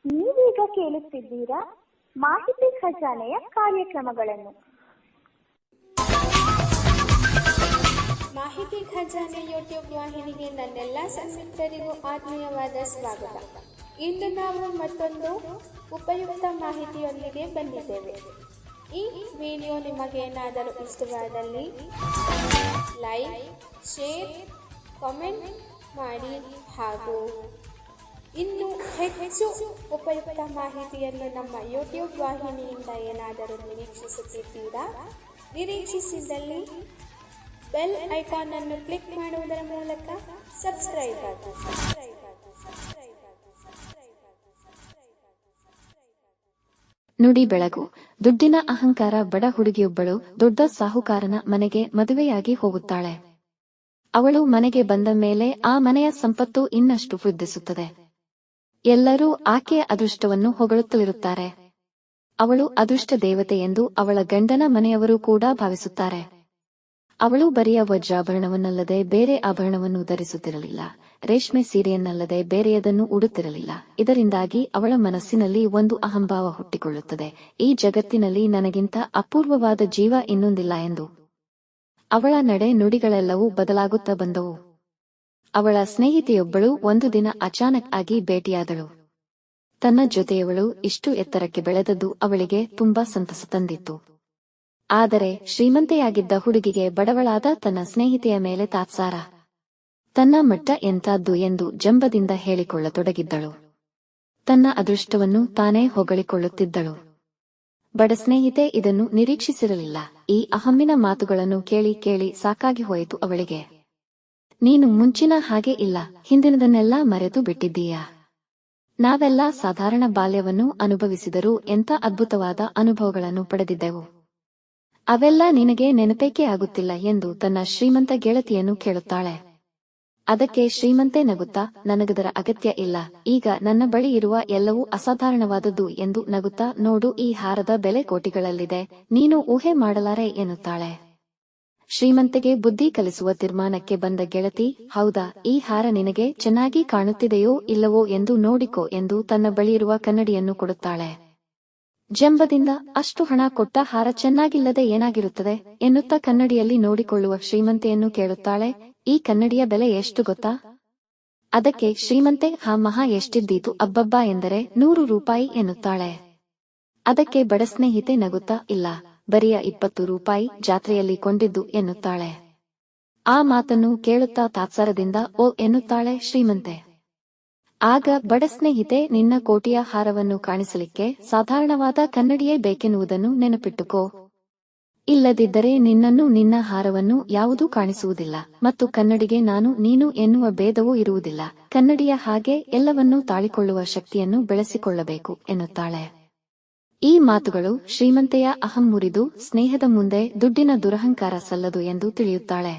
ನೀವೀಗ ಕೇಳುತ್ತಿದ್ದೀರಾ ಮಾಹಿತಿ ಖಜಾನೆಯ ಕಾರ್ಯಕ್ರಮಗಳನ್ನು. ಮಾಹಿತಿ ಖಜಾನೆ ಯೂಟ್ಯೂಬ್ ವಾಹಿನಿಗೆ ನನ್ನೆಲ್ಲ ಸಂಯುಕ್ತರಿಗೂ ಆತ್ಮೀಯವಾದ ಸ್ವಾಗತ. ಇಂದು ನಾವು ಮತ್ತೊಂದು ಉಪಯುಕ್ತ ಮಾಹಿತಿಯೊಂದಿಗೆ ಬಂದಿದ್ದೇವೆ. ಈ ವಿಡಿಯೋ ನಿಮಗೇನಾದರೂ ಇಷ್ಟವಾದಲ್ಲಿ ಲೈಕ್, ಶೇರ್, ಕಾಮೆಂಟ್ ಮಾಡಿ ಹಾಗೂ ಇನ್ನು ಹೆಚ್ಚು ಉಪಯುಕ್ತ ಮಾಹಿತಿಯನ್ನು ನಮ್ಮ ಯೂಟ್ಯೂಬ್ ವಾಹಿನಿಯಿಂದ ಏನಾದರೂ ನಿರೀಕ್ಷಿಸುತ್ತಿದ್ದೀರಾ? ನಿರೀಕ್ಷಿಸಿದಲ್ಲಿ ಬೆಲ್ ಐಕಾನ್ ಅನ್ನು ಕ್ಲಿಕ್ ಮಾಡುವುದರ ಮೂಲಕ ಸಬ್ಸ್ಕ್ರೈಬ್ ಆಗಿ. ನುಡಿ ಬೆಳಗು. ದುಡ್ಡಿನ ಅಹಂಕಾರ. ಬಡ ಹುಡುಗಿಯೊಬ್ಬಳು ದೊಡ್ಡ ಸಾಹುಕಾರನ ಮನೆಗೆ ಮದುವೆಯಾಗಿ ಹೋಗುತ್ತಾಳೆ. ಅವಳು ಮನೆಗೆ ಬಂದ ಮೇಲೆ ಆ ಮನೆಯ ಸಂಪತ್ತು ಇನ್ನಷ್ಟು ವೃದ್ಧಿಸುತ್ತದೆ. ಎಲ್ಲರೂ ಆಕೆಯ ಅದೃಷ್ಟವನ್ನು ಹೊಗಳುತ್ತಲಿರುತ್ತಾರೆ. ಅವಳು ಅದೃಷ್ಟ ದೇವತೆ ಎಂದು ಅವಳ ಗಂಡನ ಮನೆಯವರು ಕೂಡ ಭಾವಿಸುತ್ತಾರೆ. ಅವಳು ಬರಿಯ ವಜ್ರಾಭರಣವನ್ನಲ್ಲದೆ ಬೇರೆ ಆಭರಣವನ್ನು ಧರಿಸುತ್ತಿರಲಿಲ್ಲ. ರೇಷ್ಮೆ ಸೀರೆಯನ್ನಲ್ಲದೆ ಬೇರೆಯದನ್ನು ಉಡುತ್ತಿರಲಿಲ್ಲ. ಇದರಿಂದಾಗಿ ಅವಳ ಮನಸ್ಸಿನಲ್ಲಿ ಒಂದು ಅಹಂಭಾವ ಹುಟ್ಟಿಕೊಳ್ಳುತ್ತದೆ. ಈ ಜಗತ್ತಿನಲ್ಲಿ ನನಗಿಂತ ಅಪೂರ್ವವಾದ ಜೀವ ಇನ್ನೊಂದಿಲ್ಲ ಎಂದು. ಅವಳ ನಡೆ ನುಡಿಗಳೆಲ್ಲವೂ ಬದಲಾಗುತ್ತಾ ಬಂದವು. ಅವಳ ಸ್ನೇಹಿತೆಯೊಬ್ಬಳು ಒಂದು ದಿನ ಅಚಾನಕ್ ಆಗಿ ಭೇಟಿಯಾದಳು. ತನ್ನ ಜೊತೆಯವಳು ಇಷ್ಟು ಎತ್ತರಕ್ಕೆ ಬೆಳೆದದ್ದು ಅವಳಿಗೆ ತುಂಬಾ ಸಂತಸ ತಂದಿತ್ತು. ಆದರೆ ಶ್ರೀಮಂತೆಯಾಗಿದ್ದ ಹುಡುಗಿಗೆ ಬಡವಳಾದ ತನ್ನ ಸ್ನೇಹಿತೆಯ ಮೇಲೆ ತಾತ್ಸಾರ. ತನ್ನ ಮಟ್ಟ ಎಂಥದ್ದು ಎಂದು ಜಂಬದಿಂದ ಹೇಳಿಕೊಳ್ಳತೊಡಗಿದ್ದಳು. ತನ್ನ ಅದೃಷ್ಟವನ್ನು ತಾನೇ ಹೊಗಳಿಕೊಳ್ಳುತ್ತಿದ್ದಳು. ಬಡ ಸ್ನೇಹಿತೆ ಇದನ್ನು ನಿರೀಕ್ಷಿಸಿರಲಿಲ್ಲ. ಈ ಅಹಮ್ಮಿನ ಮಾತುಗಳನ್ನು ಕೇಳಿ ಕೇಳಿ ಸಾಕಾಗಿ ಹೋಯಿತು ಅವಳಿಗೆ. ನೀನು ಮುಂಚಿನ ಹಾಗೆ ಇಲ್ಲ, ಹಿಂದಿನದನ್ನೆಲ್ಲ ಮರೆತು ಬಿಟ್ಟಿದ್ದೀಯಾ? ನಾವೆಲ್ಲ ಸಾಧಾರಣ ಬಾಲ್ಯವನ್ನು ಅನುಭವಿಸಿದರೂ ಎಂಥ ಅದ್ಭುತವಾದ ಅನುಭವಗಳನ್ನು ಪಡೆದಿದ್ದೆವು. ಅವೆಲ್ಲ ನಿನಗೆ ನೆನಪೇಕೆ ಆಗುತ್ತಿಲ್ಲ ಎಂದು ತನ್ನ ಶ್ರೀಮಂತ ಗೆಳತಿಯನ್ನು ಕೇಳುತ್ತಾಳೆ. ಅದಕ್ಕೆ ಶ್ರೀಮಂತೆ ನಗುತ್ತಾ, ನನಗದರ ಅಗತ್ಯ ಇಲ್ಲ, ಈಗ ನನ್ನ ಬಳಿ ಇರುವ ಎಲ್ಲವೂ ಅಸಾಧಾರಣವಾದದ್ದು ಎಂದು ನಗುತ್ತಾ, ನೋಡು, ಈ ಹಾರದ ಬೆಲೆ ಕೋಟಿಗಳಲ್ಲಿದೆ, ನೀನು ಊಹೆ ಮಾಡಲಾರೆ ಎನ್ನುತ್ತಾಳೆ. ಶ್ರೀಮಂತೆಗೆ ಬುದ್ಧಿ ಕಲಿಸುವ ತೀರ್ಮಾನಕ್ಕೆ ಬಂದ ಗೆಳತಿ, ಹೌದಾ, ಈ ಹಾರ ನಿನಗೆ ಚೆನ್ನಾಗಿ ಕಾಣುತ್ತಿದೆಯೋ ಇಲ್ಲವೋ ಎಂದು ನೋಡಿಕೋ ಎಂದು ತನ್ನ ಬಳಿಯಿರುವ ಕನ್ನಡಿಯನ್ನು ಕೊಡುತ್ತಾಳೆ. ಜಂಬದಿಂದ, ಅಷ್ಟು ಹಣ ಕೊಟ್ಟ ಹಾರ ಚೆನ್ನಾಗಿಲ್ಲದೆ ಏನಾಗಿರುತ್ತದೆ ಎನ್ನುತ್ತಾ ಕನ್ನಡಿಯಲ್ಲಿ ನೋಡಿಕೊಳ್ಳುವ ಶ್ರೀಮಂತೆಯನ್ನು ಕೇಳುತ್ತಾಳೆ, ಈ ಕನ್ನಡಿಯ ಬೆಲೆ ಎಷ್ಟು ಗೊತ್ತಾ? ಅದಕ್ಕೆ ಶ್ರೀಮಂತೆ, ಹಾ, ಮಹಾ, ಎಷ್ಟಿದ್ದೀತು ಅಬ್ಬಬ್ಬಾ ಎಂದರೆ 100 ರೂಪಾಯಿ ಎನ್ನುತ್ತಾಳೆ. ಅದಕ್ಕೆ ಬಡ ಸ್ನೇಹಿತೆ ನಗುತ್ತಾ, ಇಲ್ಲ, ಬರಿಯ 20 ರೂಪಾಯಿ, ಜಾತ್ರೆಯಲ್ಲಿ ಕೊಂಡಿದ್ದು ಎನ್ನುತ್ತಾಳೆ. ಆ ಮಾತನ್ನು ಕೇಳುತ್ತಾ ತಾತ್ಸಾರದಿಂದ ಓ ಎನ್ನುತ್ತಾಳೆ ಶ್ರೀಮಂತೆ. ಆಗ ಬಡ ಸ್ನೇಹಿತೆ, ನಿನ್ನ ಕೋಟಿಯ ಹಾರವನ್ನು ಕಾಣಿಸಲಿಕ್ಕೆ ಸಾಧಾರಣವಾದ ಕನ್ನಡಿಯೇ ಬೇಕೆನ್ನುವುದನ್ನು ನೆನಪಿಟ್ಟುಕೋ. ಇಲ್ಲದಿದ್ದರೆ ನಿನ್ನನ್ನು, ನಿನ್ನ ಹಾರವನ್ನು ಯಾವುದೂ ಕಾಣಿಸುವುದಿಲ್ಲ ಮತ್ತು ಕನ್ನಡಿಗೆ ನಾನು ನೀನು ಎನ್ನುವ ಭೇದವೂ ಇರುವುದಿಲ್ಲ. ಕನ್ನಡಿಯ ಹಾಗೆ ಎಲ್ಲವನ್ನೂ ತಾಳಿಕೊಳ್ಳುವ ಶಕ್ತಿಯನ್ನು ಬೆಳೆಸಿಕೊಳ್ಳಬೇಕು ಎನ್ನುತ್ತಾಳೆ. ಈ ಮಾತುಗಳು ಶ್ರೀಮಂತೆಯ ಅಹಂ ಮುರಿದು ಸ್ನೇಹದ ಮುಂದೆ ದುಡ್ಡಿನ ದುರಹಂಕಾರ ಸಲ್ಲದು ಎಂದು ತಿಳಿಯುತ್ತಾಳೆ.